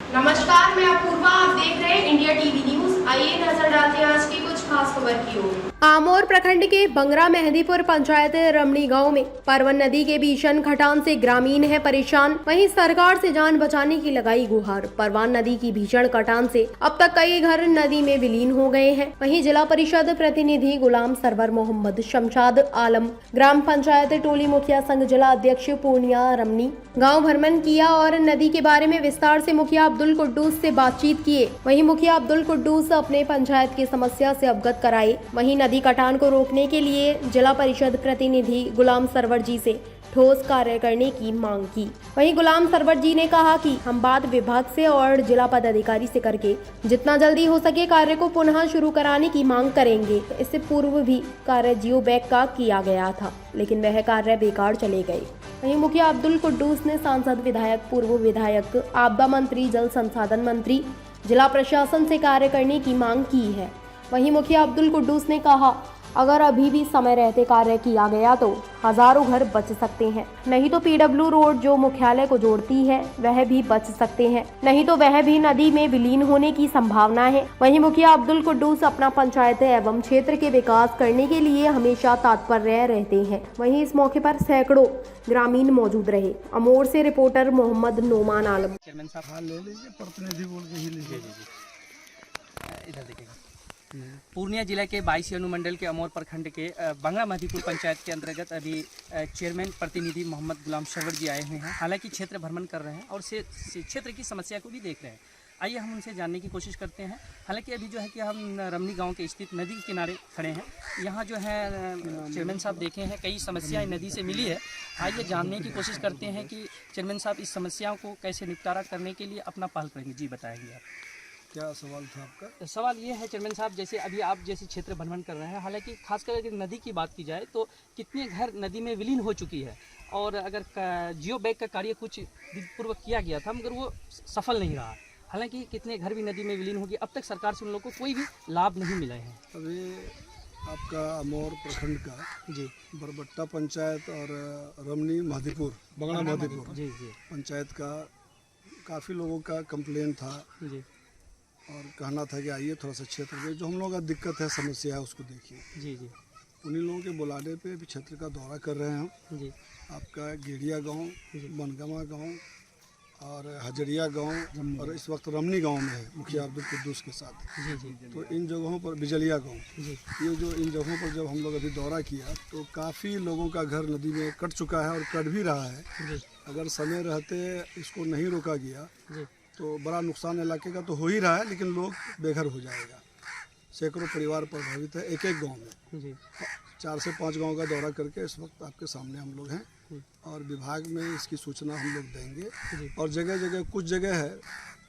नमस्कार, मैं अपूर्वा। आप देख रहे हैं इंडिया टीवी न्यूज। आइए नजर डालते हैं आज की कुछ खास खबर की ओर। आमोर प्रखंड के बंगरा मेहंदीपुर पंचायत रमणी गांव में परवन नदी के भीषण खटान से ग्रामीण है परेशान। वहीं सरकार से जान बचाने की लगाई गुहार। परवान नदी की भीषण कटान से अब तक कई घर नदी में विलीन हो गए हैं। वहीं जिला परिषद प्रतिनिधि गुलाम सरवर मोहम्मद, शमशाद आलम, ग्राम पंचायत टोली मुखिया संघ जिला अध्यक्ष पूर्णिया रमणी गाँव भ्रमण किया और नदी के बारे में विस्तार से मुखिया अब्दुल कुद्दूस से बातचीत किए। वहीं मुखिया अब्दुल कुद्दूस अपने पंचायत की समस्या से अवगत कराए। वहीं नदी कटान को रोकने के लिए जिला परिषद प्रतिनिधि गुलाम सरवर जी से ठोस कार्य करने की मांग की। वहीं गुलाम सरवर जी ने कहा कि हम बात विभाग से और जिला पदाधिकारी से करके जितना जल्दी हो सके कार्य को पुनः शुरू कराने की मांग करेंगे। इससे पूर्व भी कार्य जियो बैग का किया गया था, लेकिन वह कार्य बेकार चले गए। वहीं मुखिया अब्दुल कुद्दूस ने सांसद, विधायक, पूर्व विधायक, आपदा मंत्री, जल संसाधन मंत्री, जिला प्रशासन से कार्य करने की मांग की है। वहीं मुखिया अब्दुल कुद्दूस ने कहा, अगर अभी भी समय रहते कार्य किया गया तो हजारों घर बच सकते हैं। नहीं तो पीडब्ल्यू रोड जो मुख्यालय को जोड़ती है वह भी बच सकते हैं, नहीं तो वह भी नदी में विलीन होने की संभावना है। वहीं मुखिया अब्दुल कुद्दूस अपना पंचायत एवं क्षेत्र के विकास करने के लिए हमेशा तत्पर रहते हैं। वहीं इस मौके पर सैकड़ों ग्रामीण मौजूद रहे। अमोर से रिपोर्टर मोहम्मद नोमान आलम। चेयरमैन साहब ले लीजिए, प्रतिनिधि बोल के ही लीजिए। इधर देखिएगा। पूर्णिया जिला के 22 अनुमंडल के अमोर प्रखंड के बंगरा मेहंदीपुर पंचायत के अंतर्गत अभी चेयरमैन प्रतिनिधि मोहम्मद गुलाम सरवर जी आए हुए हैं। हालांकि क्षेत्र भ्रमण कर रहे हैं और क्षेत्र की समस्या को भी देख रहे हैं। आइए हम उनसे जानने की कोशिश करते हैं। हालांकि अभी जो है कि हम रमणी गांव के स्थित नदी के किनारे खड़े हैं। यहाँ जो है चेयरमैन साहब देखे हैं कई समस्याएं नदी से मिली है। आइए जानने की कोशिश करते हैं कि चेयरमैन साहब इस समस्याओं को कैसे निपटारा करने के लिए अपना पहल करेंगे। जी बताएंगे आप। क्या सवाल था आपका? सवाल ये है चेयरमैन साहब, जैसे अभी आप जैसे क्षेत्र भ्रमण कर रहे हैं, हालांकि खासकर अगर नदी की बात की जाए तो कितने घर नदी में विलीन हो चुकी है और अगर जियो बैग का कार्य कुछ पूर्वक किया गया था मगर वो सफल नहीं रहा। हालांकि कितने घर भी नदी में विलीन हो गए, अब तक सरकार से उन लोगों को कोई भी लाभ नहीं मिला है। अभी आपका अमोर प्रखंड का जी बरबट्टा पंचायत और रमणी मेहंदीपुर, बंगरा मेहंदीपुर जी जी पंचायत का काफ़ी लोगों का कंप्लेन था जी और कहना था कि आइए थोड़ा सा क्षेत्र में जो हम लोगों का दिक्कत है, समस्या है, उसको देखिए। जी जी उन्हीं लोगों के बुलाने पे भी क्षेत्र का दौरा कर रहे हैं हम। जी आपका गेड़िया गांव, बनगमा गांव और हजरिया गांव और इस वक्त रमणी गांव में है मुखिया अब्दुल कुद्दूस के साथ। जी जी तो इन जगहों पर, बिजलिया गांव, जी ये जो इन जगहों पर जब हम लोग अभी दौरा किया तो काफ़ी लोगों का घर नदी में कट चुका है और कट भी रहा है। जी अगर समय रहते इसको नहीं रोका गया जी तो बड़ा नुकसान इलाके का तो हो ही रहा है, लेकिन लोग बेघर हो जाएगा। सैकड़ों परिवार प्रभावित है एक एक गांव में। जी 4 से 5 गांव का दौरा करके इस वक्त आपके सामने हम लोग हैं और विभाग में इसकी सूचना हम लोग देंगे। और जगह जगह कुछ जगह है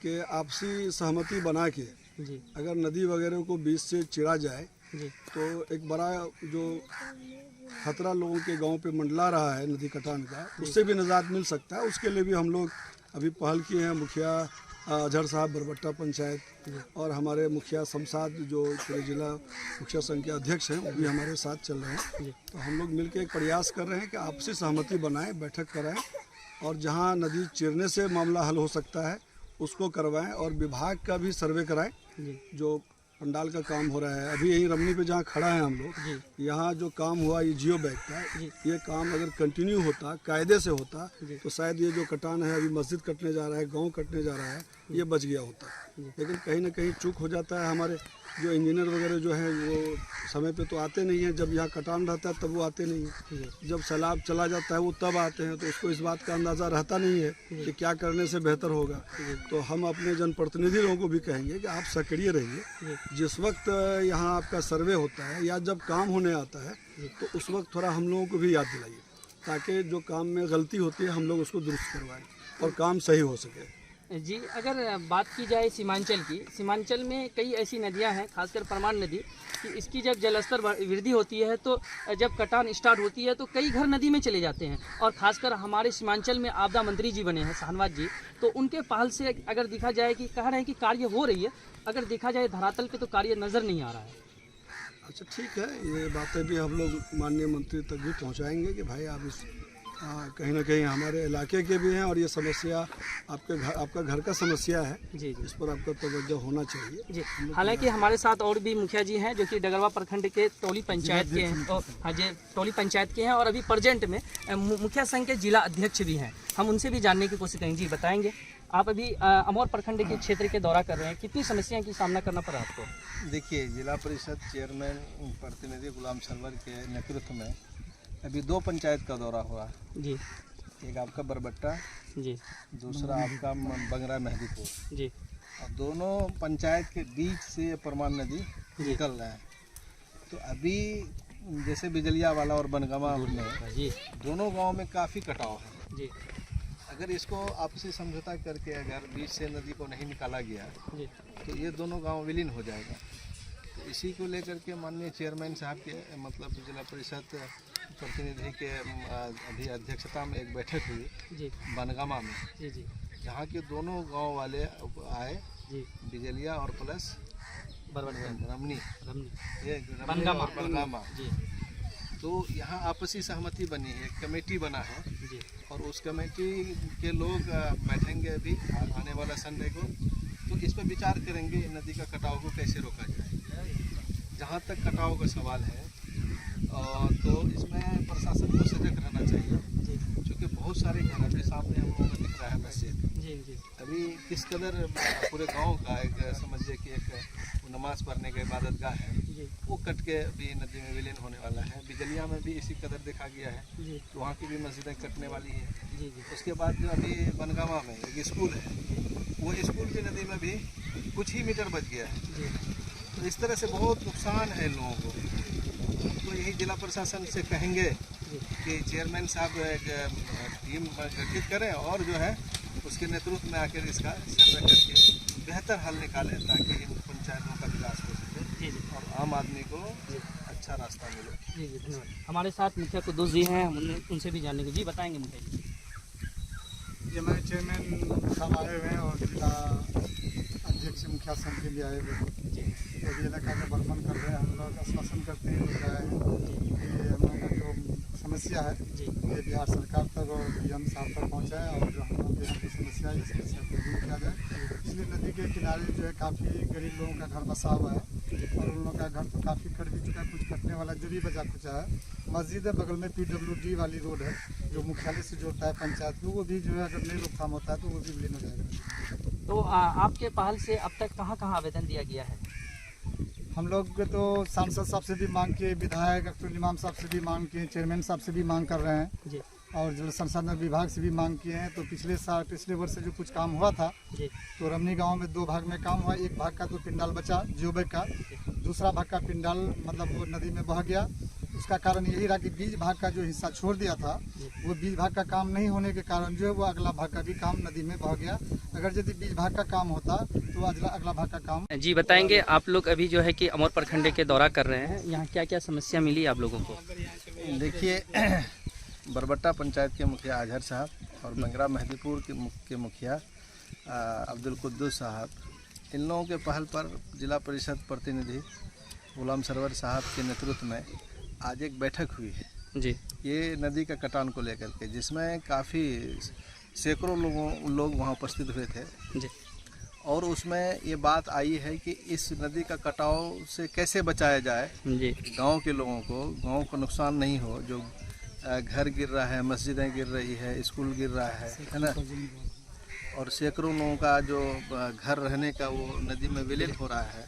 कि आपसी सहमति बना के जी अगर नदी वगैरह को बीच से चिरा जाए जी तो एक बड़ा जो खतरा लोगों के गांव पे मंडला रहा है नदी कटान का, उससे भी निजात मिल सकता है। उसके लिए भी हम लोग अभी पहल किए हैं। मुखिया अजहर साहब बरबट्टा पंचायत और हमारे मुखिया शमशाद जो पूरे जिला मुखिया संघ के अध्यक्ष हैं वो भी हमारे साथ चल रहे हैं। तो हम लोग मिलकर एक प्रयास कर रहे हैं कि आपसी सहमति बनाएं, बैठक कराएं और जहां नदी चिरने से मामला हल हो सकता है उसको करवाएं और विभाग का भी सर्वे कराएं। जो पंडाल का काम हो रहा है अभी यहीं रमणी पे जहाँ खड़ा है हम लोग, यहाँ जो काम हुआ ये जियो बैग का, ये काम अगर कंटिन्यू होता, कायदे से होता तो शायद ये जो कटान है, अभी मस्जिद कटने जा रहा है, गांव कटने जा रहा है, ये बच गया होता। लेकिन कहीं ना कहीं चूक हो जाता है। हमारे जो इंजीनियर वगैरह जो हैं वो समय पे तो आते नहीं हैं। जब यहाँ कटान रहता है तब वो आते नहीं हैं। जब सैलाब चला जाता है वो तब आते हैं। तो उसको इस बात का अंदाज़ा रहता नहीं है कि क्या करने से बेहतर होगा। तो हम अपने जनप्रतिनिधि लोगों को भी कहेंगे कि आप सक्रिय रहिए। जिस वक्त यहाँ आपका सर्वे होता है या जब काम होने आता है तो उस वक्त थोड़ा हम लोगों को भी याद दिलाइए ताकि जो काम में गलती होती है हम लोग उसको दुरुस्त करवाएं और काम सही हो सके। जी, अगर बात की जाए सीमांचल की, सीमांचल में कई ऐसी नदियां हैं, खासकर परमान नदी, कि इसकी जब जलस्तर वृद्धि होती है तो जब कटान स्टार्ट होती है तो कई घर नदी में चले जाते हैं। और खासकर हमारे सीमांचल में आपदा मंत्री जी बने हैं शाहनवाज जी, तो उनके पहल से अगर देखा जाए कि कह रहे हैं कि कार्य हो रही है, अगर देखा जाए धरातल पे तो कार्य नज़र नहीं आ रहा है। अच्छा ठीक है, ये बातें भी हम लोग माननीय मंत्री तक भी पहुंचाएंगे कि भाई आप इस कहीं ना कहीं हमारे इलाके के भी हैं और ये समस्या आपका घर का समस्या है। जी जी इस पर आपका तवज्जो होना चाहिए। जी। हालांकि हमारे साथ और भी मुखिया जी हैं जो कि डगरवा प्रखंड के टोली पंचायत के हैं। हाँ जी, टोली पंचायत के हैं और अभी प्रेजेंट में मुखिया संघ के जिला अध्यक्ष भी हैं। हम उनसे भी जानने की कोशिश करेंगे। जी बताएंगे, आप अभी अमौर प्रखंड के क्षेत्र के दौरा कर रहे हैं, कितनी समस्याओं की सामना करना पड़ा आपको? देखिए, जिला परिषद चेयरमैन प्रतिनिधि गुलाम सरवर के नेतृत्व में अभी 2 पंचायत का दौरा हुआ जी। एक आपका बरबट्टा जी दूसरा आपका बंगरा मेहदीपुर जी और दोनों पंचायत के बीच से परमान नदी निकल रहा है। तो अभी जैसे बिजलिया वाला और बनगामा में जी दोनों गांव में काफ़ी कटाव है। जी अगर इसको आपसी समझौता करके अगर बीच से नदी को नहीं निकाला गया जी तो ये दोनों गांव विलीन हो जाएगा। तो इसी को लेकर के माननीय चेयरमैन साहब के मतलब जिला परिषद प्रतिनिधि के अभी अध्यक्षता में एक बैठक हुई जी बनगामा में, जी जी जहाँ के दोनों गांव वाले आए, जी बिजलिया और प्लस रमनी ये बनगामा। और बनगामा। जी। तो यहाँ आपसी सहमति बनी है, एक कमेटी बना है जी और उस कमेटी के लोग बैठेंगे अभी आने वाला संडे को। तो इस पर विचार करेंगे नदी का कटाव को कैसे रोका जाए। जहाँ तक कटाव का सवाल है तो इसमें प्रशासन को सजग रहना चाहिए, क्योंकि बहुत सारे घर अभी सामने हम लोगों को दिख रहा है मस्जिद। जी जी अभी किस कदर पूरे गांव का एक समझिए कि एक नमाज पढ़ने का इबादत गाह है, वो कट के अभी नदी में विलीन होने वाला है। बिजलिया में भी इसी कदर देखा गया है, तो वहाँ की भी मस्जिदें कटने वाली है। जी जी उसके बाद जो अभी बनगामा में एक स्कूल है, वो स्कूल की नदी में भी कुछ ही मीटर बच गया है। तो इस तरह से बहुत नुकसान है लोगों को। तो यही जिला प्रशासन से कहेंगे कि चेयरमैन साहब एक टीम गठित करें और जो है उसके नेतृत्व में आकर इसका सर्वे करके बेहतर हल निकालें, ताकि इन पंचायतों का विकास हो सके और आम आदमी को अच्छा रास्ता मिले। जी जी धन्यवाद। हमारे साथ मुखिया कुद्दूस जी हैं, हम उनसे भी जानने को। जी बताएंगे मुखिया जी। ये हमारे चेयरमैन साहब आए हुए हैं और जिला अध्यक्ष मुखिया संघ के लिए आए हुए हैं। तो अभी इलाका का भ्रमण कर रहे हैं। हम लोग आश्वासन करते हैं कि हम लोग का जो समस्या है ये बिहार सरकार तक और DM साहब तक पहुँचाए और जो हम लोग यहाँ की समस्या है इस समस्या को दूर किया जाए। इसलिए नदी के किनारे जो है काफ़ी गरीब लोगों का घर बसा हुआ है और उन लोगों का घर तो काफ़ी कट भी चुका है, कुछ कटने वाला जो भी बचा कुछ है। मस्जिद है बगल में, PWD वाली रोड है जो मुख्यालय से जोड़ता है पंचायत को, वो भी जो है अगर नहीं रोकथाम होता है तो वो भी विलीन हो जाएगा। तो आपके पहल से अब तक कहाँ कहाँ आवेदन दिया गया है? हम लोग तो सांसद साहब से भी मांग के, विधायक अख्तरुल इमाम साहब से भी मांग के, चेयरमैन साहब से भी मांग कर रहे हैं जी और जल संसाधन विभाग से भी मांग किए हैं। तो पिछले वर्ष से जो कुछ काम हुआ था जी तो रमनी गांव में 2 भाग में काम हुआ। एक भाग का तो पिंडाल बचा जियोबे का, दूसरा भाग का पिंडाल मतलब वो नदी में बह गया। उसका कारण यही रहा कि बीज भाग का जो हिस्सा छोड़ दिया था वो बीज भाग का काम नहीं होने के कारण जो है वो अगला भाग का भी काम नदी में बह गया। अगर यदि बीज भाग का काम होता तो अगला भाग का काम। जी बताएंगे, आप लोग अभी जो है कि अमौर प्रखंड के दौरा कर रहे हैं, यहाँ क्या क्या समस्या मिली आप लोगों को? देखिए, बरबट्टा पंचायत के मुखिया अजहर साहब और बंगरा मेहदीपुर के मुखिया अब्दुल कुद्दूस साहब, इन लोगों के पहल पर जिला परिषद प्रतिनिधि गुलाम सरवर साहब के नेतृत्व में आज एक बैठक हुई है जी। ये नदी का कटान को लेकर के, जिसमें काफ़ी सैकड़ों लोग वहाँ उपस्थित हुए थे जी। और उसमें ये बात आई है कि इस नदी का कटाव से कैसे बचाया जाए जी। गांव के लोगों को, गांव को नुकसान नहीं हो। जो घर गिर रहा है, मस्जिदें गिर रही है, स्कूल गिर रहा है ना, और सैकड़ों लोगों का जो घर रहने का वो नदी में विलीन हो रहा है।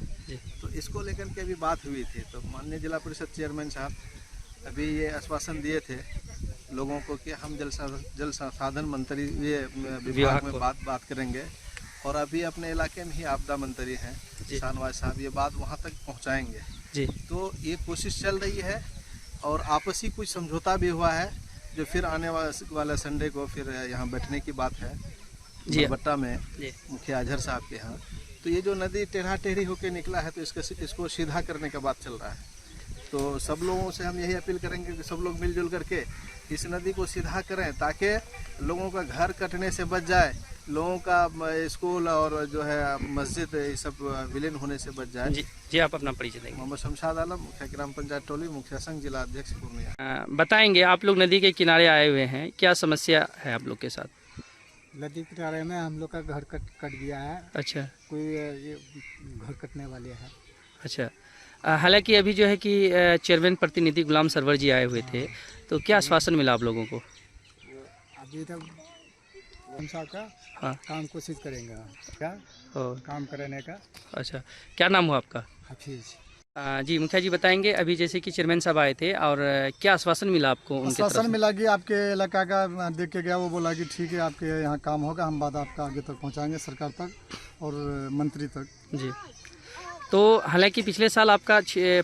तो इसको लेकर के अभी बात हुई थी। तो माननीय जिला परिषद चेयरमैन साहब अभी ये आश्वासन दिए थे लोगों को कि हम जल संसाधन मंत्री ये विभाग में बात करेंगे और अभी अपने इलाके में ही आपदा मंत्री हैं शाहनवाज साहब, ये बात वहाँ तक पहुँचाएंगे जी। तो ये कोशिश चल रही है और आपसी कुछ समझौता भी हुआ है, जो फिर आने वाला संडे को फिर यहाँ बैठने की बात है बरबट्टा में मुखिया अजहर साहब के यहाँ। तो ये जो नदी टेढ़ा टेढ़ी होकर निकला है तो इसको सीधा करने का बात चल रहा है। तो सब लोगों से हम यही अपील करेंगे कि सब लोग मिलजुल करके इस नदी को सीधा करें, ताकि लोगों का घर कटने से बच जाए, लोगों का स्कूल और जो है मस्जिद ये सब विलीन होने से बच जाए। जी जी, आप अपना परिचय देंगे। मोहम्मद शमशाद आलम, मुखिया ग्राम पंचायत टोली, मुखिया संघ, जिला अध्यक्ष पूर्णिया। बताएंगे, आप लोग नदी के किनारे आए हुए हैं, क्या समस्या है आप लोग के साथ? नदी किनारे में हम लोग का घर कट गया है। अच्छा कोई ये घर कटने वाले हैं। अच्छा, हालांकि अभी जो है कि चेयरमैन प्रतिनिधि गुलाम सरवर जी आए हुए थे, तो क्या आश्वासन मिला आप लोगों को? अभी तक हम साहब का हाँ। काम कोशिश करेंगे क्या काम कराने का। अच्छा, क्या नाम हुआ आपका? हफीज। जी मुखिया जी, बताएंगे अभी जैसे कि चेयरमैन साहब आए थे और क्या आश्वासन मिला आपको उनके तरफ आश्वासन से? मिला कि आपके इलाका का देख के गया, वो बोला कि ठीक है आपके यहाँ काम होगा, हम बात आपका आगे तक पहुँचाएंगे, सरकार तक और मंत्री तक। जी, तो हालांकि पिछले साल आपका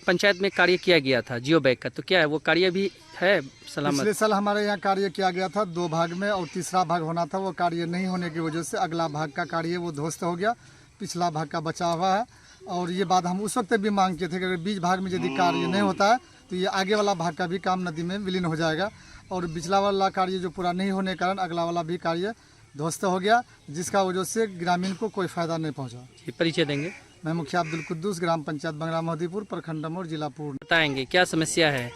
पंचायत में कार्य किया गया था जियो बैग का, तो क्या है वो कार्य भी है सलामत? पिछले साल हमारे यहाँ कार्य किया गया था 2 भाग में, और तीसरा भाग होना था, वो कार्य नहीं होने की वजह से अगला भाग का कार्य वो ध्वस्त हो गया, पिछला भाग का बचा हुआ है। और ये बात हम उस वक्त भी मांग किए थे कि अगर बीच भाग में यदि कार्य नहीं होता है तो ये आगे वाला भाग का भी काम नदी में विलीन हो जाएगा, और पिछला वाला कार्य जो पूरा नहीं होने के कारण अगला वाला भी कार्य ध्वस्त हो गया, जिसका वजह से ग्रामीण को कोई फायदा नहीं पहुँचा। परिचय देंगे। मैं मुखिया अब्दुल कुद्दूस, ग्राम पंचायत बंगरा महदीपुर, प्रखंड अमोर, जिला पूर्ण। बताएंगे क्या समस्या है?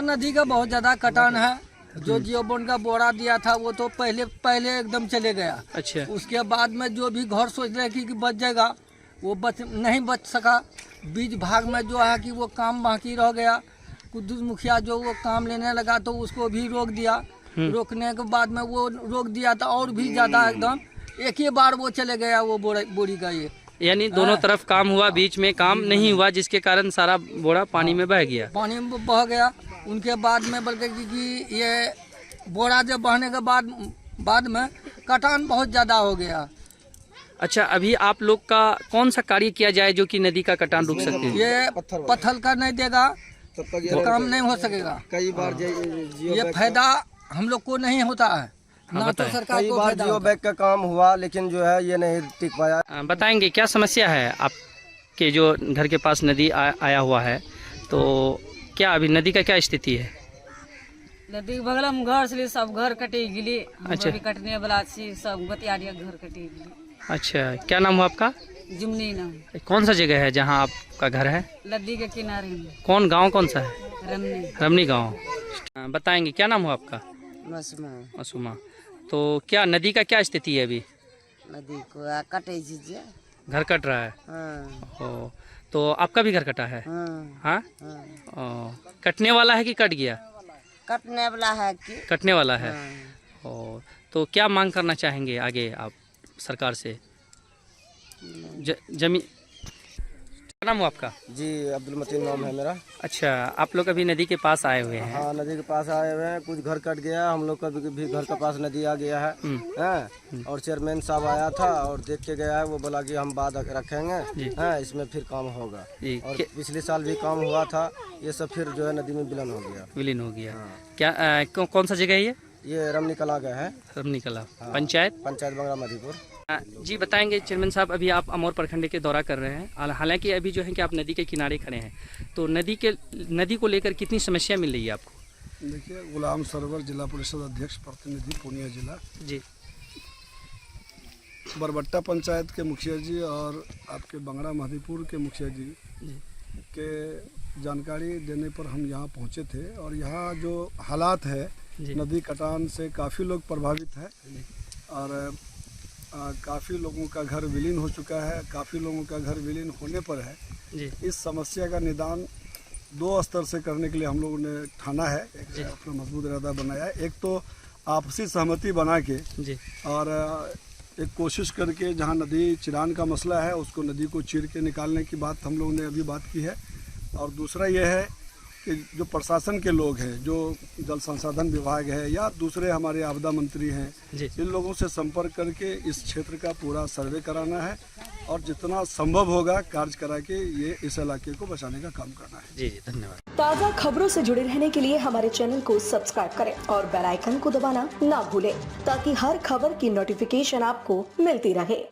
नदी का बहुत ज़्यादा कटान है। जो जियो बॉन्ड का बोरा दिया था वो तो पहले एकदम चले गया। अच्छा, उसके बाद में जो भी घर सोच रहे कि बच जाएगा वो नहीं बच सका। बीच भाग में जो है कि वो काम बाकी रह गया। कुद्दूस मुखिया जो वो काम लेने लगा तो उसको भी रोक दिया। रोकने के बाद में वो रोक दिया था और भी ज़्यादा एकदम एक ही बार वो चले गया वो बोरी का। ये यानी दोनों तरफ काम हुआ, बीच में काम नहीं हुआ, जिसके कारण सारा बोरा पानी में बह गया। पानी में बह गया। उनके बाद में बल्कि कि ये बोरा जब बहने के बाद में कटान बहुत ज़्यादा हो गया। अच्छा, अभी आप लोग का कौन सा कार्य किया जाए जो कि नदी का कटान रुक सके? ये पत्थर का नहीं देगा तो काम नहीं हो सकेगा। कई बार ये फायदा हम लोग को नहीं होता है, ना तो सरकार को फायदा जियो बैग का काम हुआ, लेकिन जो है ये नहीं टिक पाया। बताएंगे क्या समस्या है आपके जो घर के पास नदी आया हुआ है, तो क्या अभी नदी का क्या स्थिति है? नदी के बगल में घर से सब घर कटे गिली। अच्छा, कटने वाला छी सब गतियारिया घर कटे गिली। अच्छा, क्या नाम हुआ आपका? जुमनी नाम। कौन सा जगह है जहाँ आपका घर है? नदी के किनारे में। कौन गांव कौन सा है? रमनी। रमनी गांव। बताएंगे क्या नाम हुआ आपका? मासूमा। तो क्या नदी का क्या स्थिति है अभी? नदी को कटे दीजिए। घर कट रहा है। हाँ। ओ, तो आपका भी घर कटा है? हाँ। हाँ? हाँ। कटने वाला है कि कट गया? कटने वाला है कि कटने वाला है। हाँ। ओ, तो क्या मांग करना चाहेंगे आगे आप सरकार से? जमीन क्या नाम हुआ आपका? जी अब्दुल मतीन नाम है मेरा। अच्छा, आप लोग अभी नदी के पास आए हुए हैं? हाँ, नदी के पास आए हुए हैं। कुछ घर कट गया, हम लोग का भी घर के पास नदी आ गया है। हैं? और चेयरमैन साहब आया था और देख के गया है, वो बोला कि हम बात रखेंगे, हैं इसमें फिर काम होगा। और पिछले साल भी काम हुआ था, ये सब फिर जो है नदी में विलीन हो गया। विलीन हो गया। क्या कौन सा जगह है ये रमनी कला का है। रमनी कला। पंचायत बंगरा मधीपुर। जी, बताएंगे चेयरमैन साहब, अभी आप अमोर प्रखंड के दौरा कर रहे हैं, हालांकि अभी जो है कि आप नदी के किनारे खड़े हैं, तो नदी को लेकर कितनी समस्या मिल रही है आपको? देखिए, गुलाम सरवर, जिला परिषद अध्यक्ष प्रतिनिधि पूर्णिया जिला जी, बरबट्टा पंचायत के मुखिया जी और आपके बंगरा महदीपुर के मुखिया जी के जानकारी देने पर हम यहाँ पहुँचे थे। और यहाँ जो हालात है नदी कटान से काफ़ी लोग प्रभावित है, और काफ़ी लोगों का घर विलीन हो चुका है, काफ़ी लोगों का घर विलीन होने पर है। इस समस्या का निदान 2 स्तर से करने के लिए हम लोगों ने ठाना है, एक अपना मजबूत इरादा बनाया है। एक तो आपसी सहमति बना के और एक कोशिश करके जहाँ नदी चिरान का मसला है उसको नदी को चीर के निकालने की बात हम लोगों ने अभी बात की है। और दूसरा यह है कि जो प्रशासन के लोग हैं, जो जल संसाधन विभाग है या दूसरे हमारे आपदा मंत्री हैं, इन लोगों से संपर्क करके इस क्षेत्र का पूरा सर्वे कराना है और जितना संभव होगा कार्य करा के ये इस इलाके को बचाने का काम करना है। जी धन्यवाद। ताज़ा खबरों से जुड़े रहने के लिए हमारे चैनल को सब्सक्राइब करें और बेल आइकन को दबाना ना भूलें, ताकि हर खबर की नोटिफिकेशन आपको मिलती रहे।